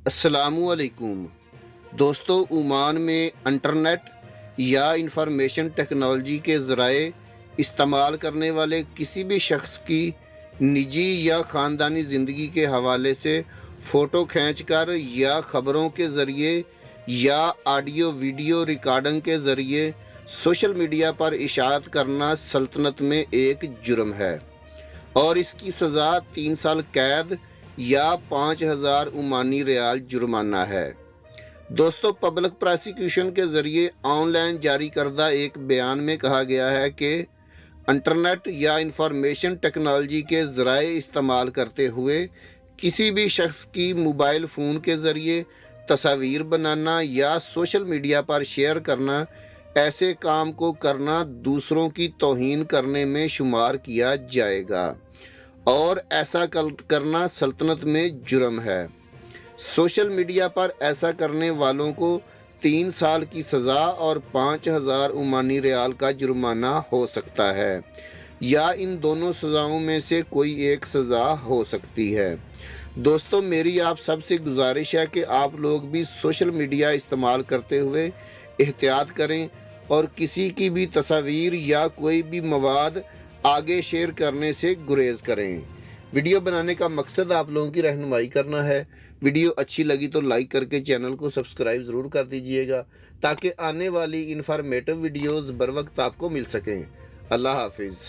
السلام علیکم دوستو، عمان میں انٹرنیٹ یا انفارمیشن ٹیکنالوجی کے ذرائع استعمال کرنے والے کسی بھی شخص کی نجی یا خاندانی زندگی کے حوالے سے فوٹو کھینچ کر یا خبروں کے ذریعے یا آڈیو ویڈیو ریکارڈنگ کے ذریعے سوشل میڈیا پر اشاعت کرنا سلطنت میں ایک جرم ہے اور اس کی سزا 3 سال قید یا 5,000 عمانی ریال جرمانہ ہے۔ دوستو، پبلک پراسیکیوشن کے ذریعے آن لائن جاری کردہ ایک بیان میں کہا گیا ہے کہ انٹرنیٹ یا انفارمیشن ٹیکنالوجی کے ذرائع استعمال کرتے ہوئے کسی بھی شخص کی موبائل فون کے ذریعے تصاویر بنانا یا سوشل میڈیا پر شیئر کرنا ایسے کام کو کرنا دوسروں کی توہین کرنے میں شمار کیا جائے گا اور ایسا کرنا سلطنت میں جرم ہے۔ سوشل میڈیا پر ایسا کرنے والوں کو 3 سال کی سزا اور 5,000 عمانی ریال کا جرمانہ ہو سکتا ہے یا ان دونوں سزاؤں میں سے کوئی ایک سزا ہو سکتی ہے۔ دوستو، میری آپ سب سے گزارش ہے کہ آپ لوگ بھی سوشل میڈیا استعمال کرتے ہوئے احتیاط کریں اور کسی کی بھی تصاویر یا کوئی بھی مواد آگے شیئر کرنے سے گریز کریں۔ ویڈیو بنانے کا مقصد آپ لوگوں کی رہنمائی کرنا ہے۔ ویڈیو اچھی لگی تو لائک کر کے چینل کو سبسکرائب ضرور کر دیجئے گا تاکہ آنے والی انفارمیٹو ویڈیوز بر وقت آپ کو مل سکیں۔ اللہ حافظ۔